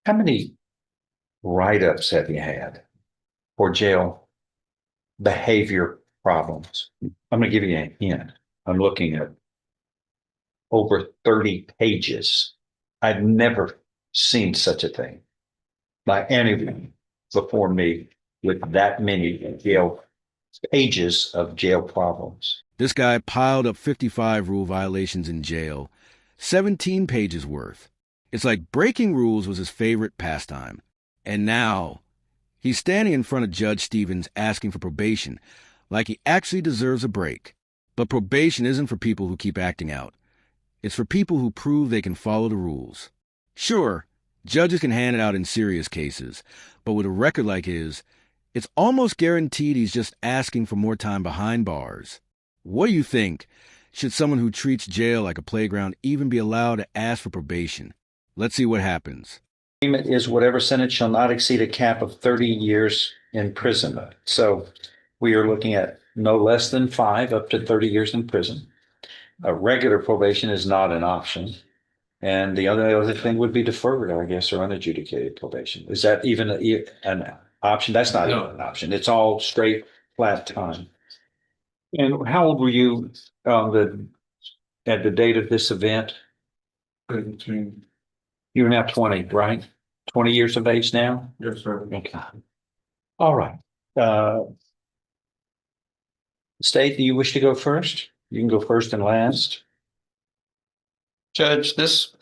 How many write-ups have you had for jail behavior problems? I'm going to give you a hint. I'm looking at over 30 pages. I've never seen such a thing by anyone before me with that many jail pages of jail problems. This guy piled up 55 rule violations in jail, 17 pages worth. It's like breaking rules was his favorite pastime. And now he's standing in front of Judge Stevens asking for probation, like he actually deserves a break. But probation isn't for people who keep acting out. It's for people who prove they can follow the rules. Sure, judges can hand it out in serious cases, but with a record like his, it's almost guaranteed he's just asking for more time behind bars. What do you think? Should someone who treats jail like a playground even be allowed to ask for probation? Let's see what happens. Is whatever sentence shall not exceed a cap of 30 years imprisonment. So we are looking at no less than 5 up to 30 years in prison. A regular probation is not an option. And the other thing would be deferred, I guess, or unadjudicated probation. Is that even an option? That's not even an option. It's all straight flat time. And how old were you at the date of this event? You're now 20, right? 20 years of age now? Yes, sir. Okay. All right. State, do you wish to go first? You can go first and last. Judge, this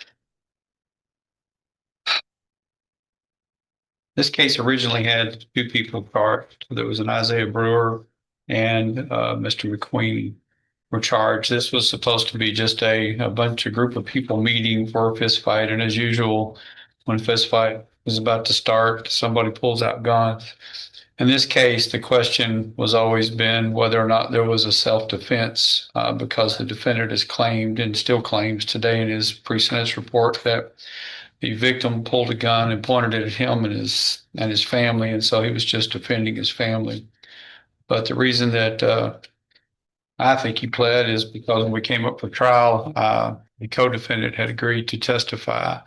case originally had two people charged. There was an Isaiah Brewer and Mr. McQueen were charged. This was supposed to be just a bunch of group of people meeting for a fist fight. And as usual, when a fist fight is about to start, somebody pulls out guns. In this case, the question was always been whether or not there was a self-defense because the defendant has claimed and still claims today in his pre-sentence report that the victim pulled a gun and pointed it at him and his family, and so he was just defending his family. But the reason that I think he pled is because when we came up for trial, the co-defendant had agreed to testify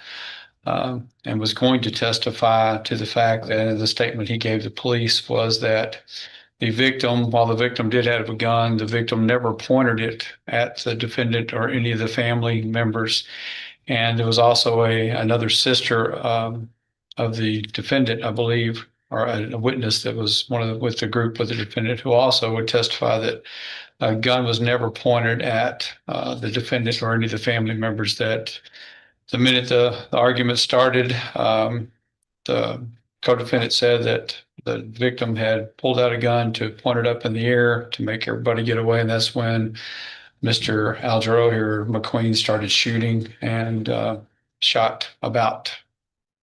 and was going to testify to the fact that the statement he gave the police was that the victim, while the victim did have a gun, the victim never pointed it at the defendant or any of the family members. And there was also another sister of the defendant, I believe, or a witness that was with the group with the defendant who also would testify that a gun was never pointed at the defendant or any of the family members. That the minute the argument started, the co-defendant said that the victim had pulled out a gun to point it up in the air to make everybody get away, and that's when Mr. Algero here, McQueen, started shooting and shot about,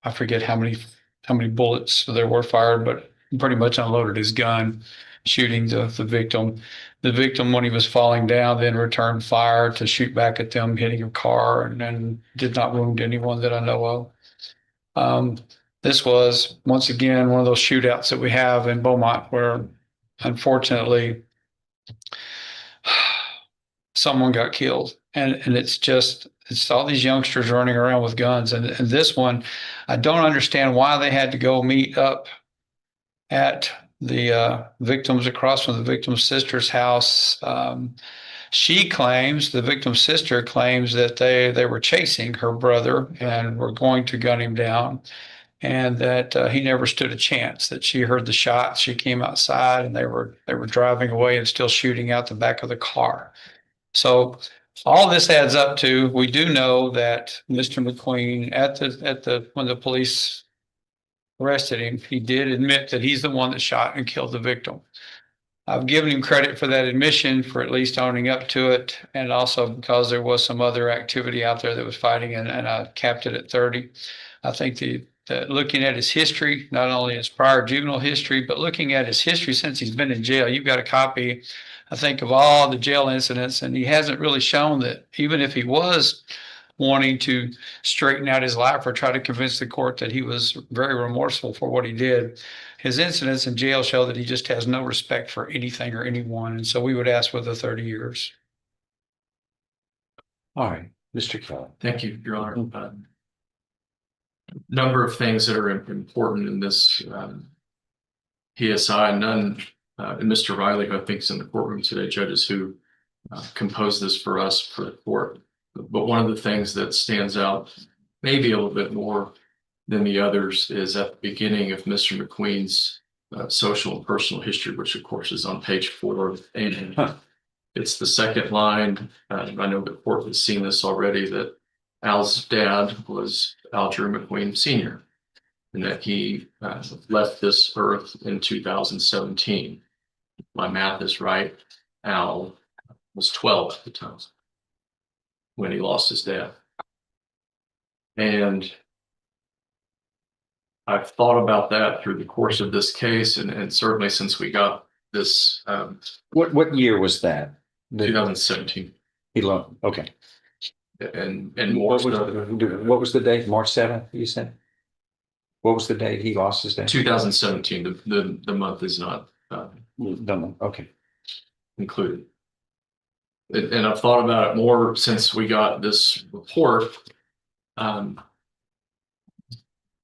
I forget how many bullets there were fired, but pretty much unloaded his gun, shooting the victim. The victim, when he was falling down, then returned fire to shoot back at them, hitting a car, and then did not wound anyone that I know of. This was, once again, one of those shootouts that we have in Beaumont where, unfortunately, someone got killed. And it's all these youngsters running around with guns. And this one, I don't understand why they had to go meet up at the victims across from the victim's sister's house. The victim's sister claims that they were chasing her brother and were going to gun him down, and that he never stood a chance, that she heard the shots. She came outside and they were driving away and still shooting out the back of the car. So all this adds up to, we do know that Mr. McQueen when the police arrested him, he did admit that he's the one that shot and killed the victim. I've given him credit for that admission, for at least owning up to it, and also because there was some other activity out there that was fighting, and I capped it at 30. I think that looking at his history, not only his prior juvenile history, but looking at his history since he's been in jail, you've got a copy, I think, of all the jail incidents, and he hasn't really shown that even if he was wanting to straighten out his life or try to convince the court that he was very remorseful for what he did, his incidents in jail show that he just has no respect for anything or anyone. And so we would ask for the 30 years. All right, Mr. Kelly. Thank you, Your Honor. number of things that are important in this PSI. None, and Mr. Riley, who I think is in the courtroom today, judges who composed this for us for the court. But one of the things that stands out maybe a little bit more than the others is at the beginning of Mr. McQueen's social and personal history, which of course is on page 4. And it's the second line. I know the court has seen this already, that Al's dad was Al Drew McQueen Sr., and that he left this earth in 2017. My math is right. Al was 12 at the time when he lost his dad. And I've thought about that through the course of this case, and certainly since we got this What year was that? 2017. Okay. And more What was the date? March 7th, you said? What was the date he lost his dad? 2017. The month is not Okay. included. And I've thought about it more since we got this report.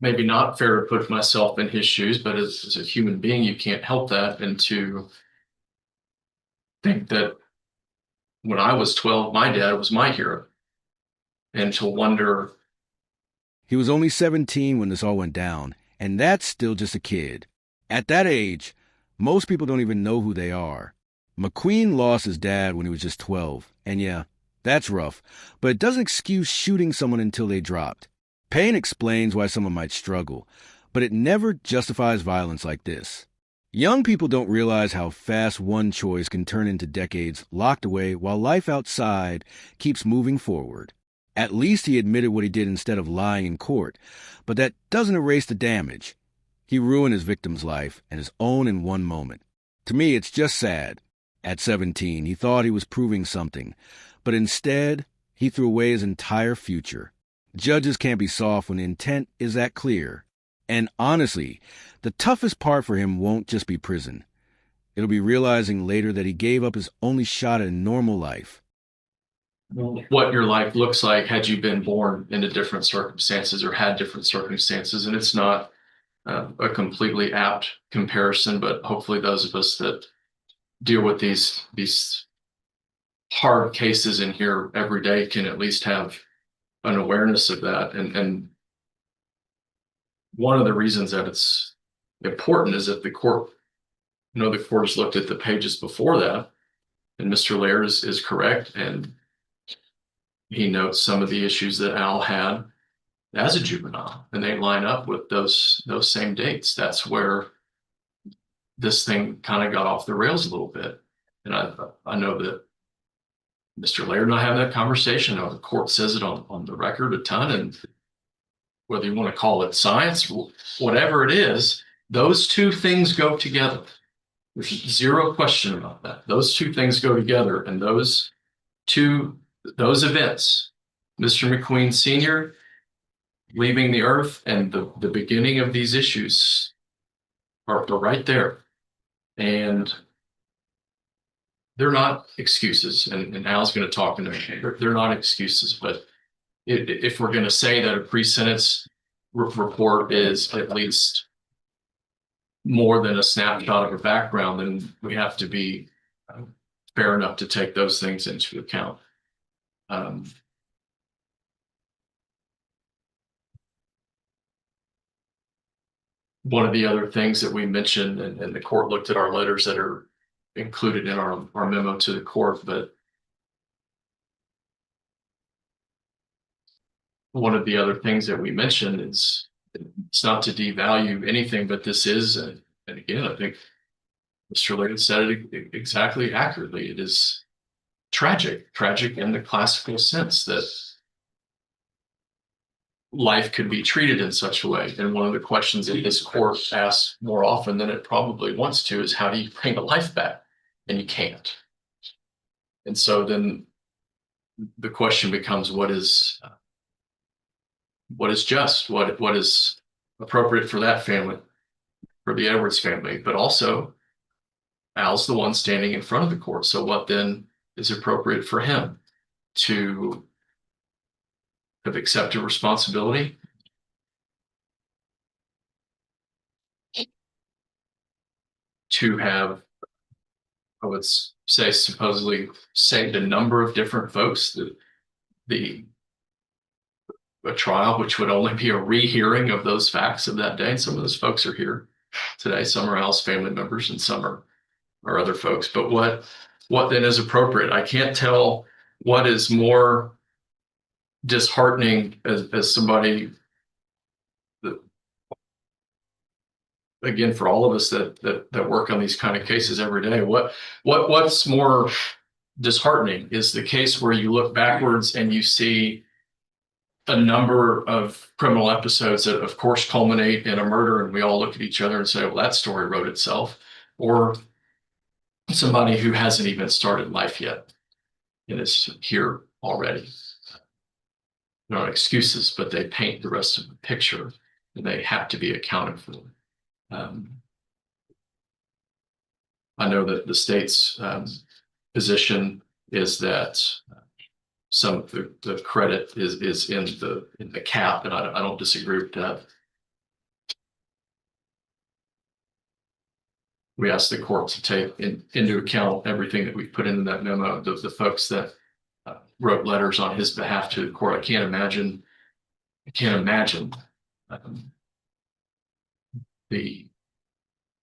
Maybe not fair to put myself in his shoes, but as a human being, you can't help that. And to think that when I was 12, my dad was my hero. And to wonder. He was only 17 when this all went down, and that's still just a kid. At that age, most people don't even know who they are. McQueen lost his dad when he was just 12, and yeah, that's rough, but it doesn't excuse shooting someone until they dropped. Pain explains why someone might struggle, but it never justifies violence like this. Young people don't realize how fast one choice can turn into decades locked away while life outside keeps moving forward. At least he admitted what he did instead of lying in court, but that doesn't erase the damage. He ruined his victim's life and his own in one moment. To me, it's just sad. At 17, he thought he was proving something, but instead, he threw away his entire future. Judges can't be soft when the intent is that clear. And honestly, the toughest part for him won't just be prison. It'll be realizing later that he gave up his only shot at a normal life. What your life looks like had you been born into different circumstances or had different circumstances. And it's not a completely apt comparison, but hopefully those of us that deal with these hard cases in here every day can at least have an awareness of that. And one of the reasons that it's important is that the court has looked at the pages before that, and Mr. Laird is correct, and he notes some of the issues that Al had as a juvenile, and they line up with those same dates. That's where this thing kind of got off the rails a little bit. And I know that Mr. Laird and I have that conversation. I know the court says it on the record a ton, and whether you want to call it science, whatever it is, those two things go together. There's zero question about that. Those two things go together, and those events, Mr. McQueen Sr. leaving the earth and the beginning of these issues are right there. And they're not excuses. And Al's going to talk in a minute. They're not excuses. But if we're going to say that a pre-sentence report is at least more than a snapshot of a background, then we have to be fair enough to take those things into account. One of the other things that we mentioned, and the court looked at our letters that are included in our memo to the court, but one of the other things that we mentioned is it's not to devalue anything, but this is, and again, I think Mr. Laird said it exactly accurately. It is tragic in the classical sense that life could be treated in such a way. And one of the questions that this court asks more often than it probably wants to is, how do you bring a life back? And you can't. And so then the question becomes, what is just, what is appropriate for that family, for the Edwards family, but also Al's the one standing in front of the court. So what then is appropriate for him to have accepted responsibility to have, I would say, supposedly saved a number of different folks. The a trial, which would only be a rehearing of those facts of that day. And some of those folks are here today. Some are Al's family members, and some are other folks. But what then is appropriate? I can't tell what is more disheartening as somebody that, again, for all of us that work on these kind of cases every day, what's more disheartening is the case where you look backwards and you see a number of criminal episodes that of course culminate in a murder, and we all look at each other and say, well, that story wrote itself. Or somebody who hasn't even started life yet and is here already. No excuses, but they paint the rest of the picture, and they have to be accounted for. I know that the state's position is that some of the credit is in the cap, and I don't disagree with that. We ask the court to take into account everything that we put into that memo. The folks that wrote letters on his behalf to the court, I can't imagine the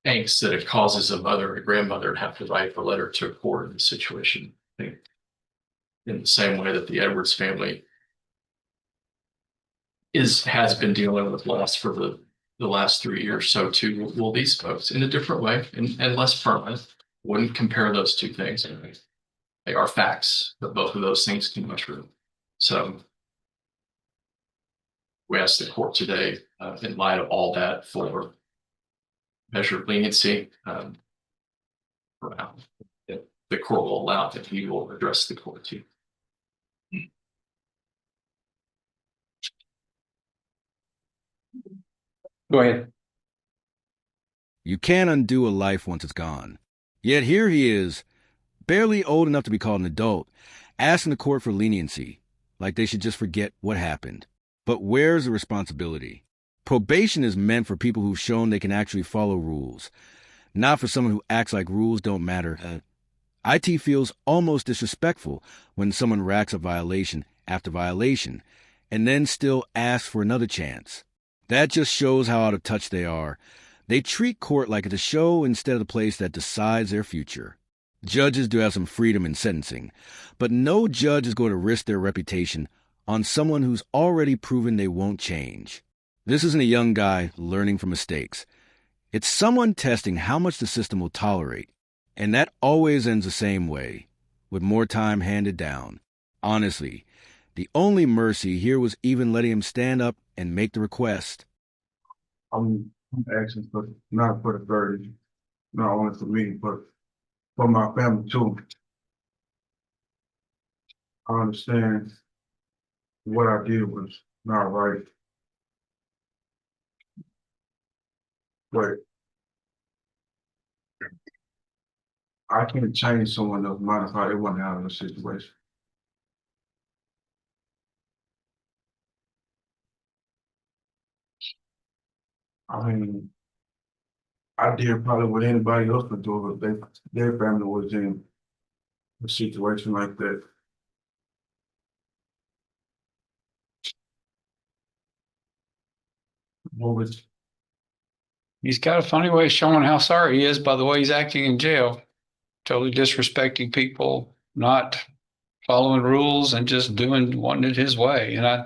angst that it causes a mother and a grandmother to have to write a letter to a court in this situation. I think in the same way that the Edwards family has been dealing with loss for the last 3 years, so too will these folks, in a different way and less permanent. Wouldn't compare those two things. They are facts, but both of those things can be true. So we ask the court today, in light of all that, for measure of leniency. The court will allow that he will address the court too. Go ahead. You can't undo a life once it's gone. Yet here he is, barely old enough to be called an adult, asking the court for leniency, like they should just forget what happened. But where's the responsibility? Probation is meant for people who've shown they can actually follow rules, not for someone who acts like rules don't matter. IT feels almost disrespectful when someone racks up violation after violation and then still asks for another chance. That just shows how out of touch they are. They treat court like it's a show instead of the place that decides their future. Judges do have some freedom in sentencing, but no judge is going to risk their reputation on someone who's already proven they won't change. This isn't a young guy learning from mistakes. It's someone testing how much the system will tolerate, and that always ends the same way, with more time handed down. Honestly, the only mercy here was even letting him stand up and make the request. I'm asking for not for the 30, not only for me, but for my family too. I understand what I did was not right, but I can't change someone else's mind if how they want out of the situation. I mean, I did probably what anybody else would do if their family was in a situation like that. What was He's got a funny way of showing how sorry he is by the way he's acting in jail. Totally disrespecting people, not following rules, and just wanting it his way. And I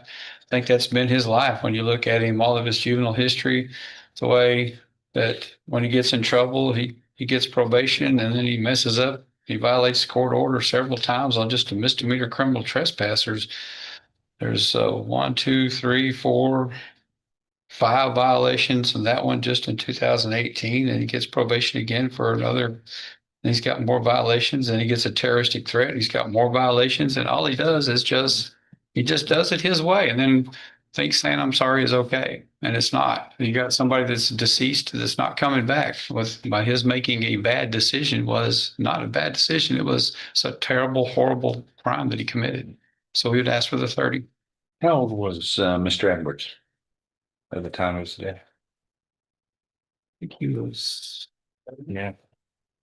think that's been his life. When you look at him, all of his juvenile history, the way that when he gets in trouble, he gets probation, and then he messes up. He violates the court order several times on just a misdemeanor criminal trespassers. There's 1, 2, 3, 4, 5 violations, and that one just in 2018, and he gets probation again for another. He's got more violations, and he gets a terroristic threat. He's got more violations, and all he does is he just does it his way, and then thinks saying I'm sorry is okay, and it's not. You got somebody that's deceased that's not coming back by his making a bad decision was not a bad decision. It was a terrible, horrible crime that he committed. So he would ask for the 30. How old was Mr. Edwards at the time of his death? I think he was, Yeah.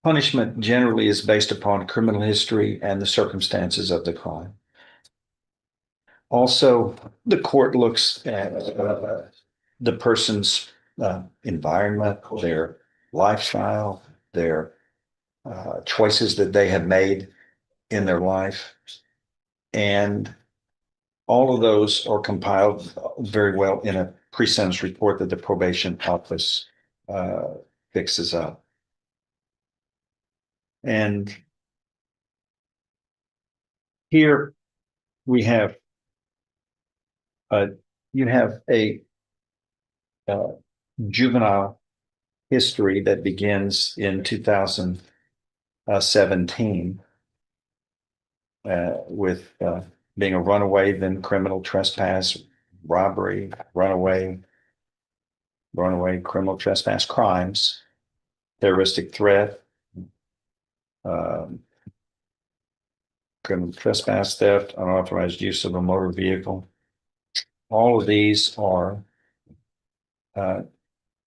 punishment generally is based upon criminal history and the circumstances of the crime. Also, the court looks at the person's environment, their lifestyle, their choices that they have made in their life. And all of those are compiled very well in a pre-sentence report that the probation office fixes up. And here we have you have a juvenile history that begins in 2017 with being a runaway, then criminal trespass, robbery, runaway, criminal trespass crimes, terroristic threat, criminal trespass, theft, unauthorized use of a motor vehicle. All of these are,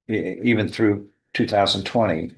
even through 2020,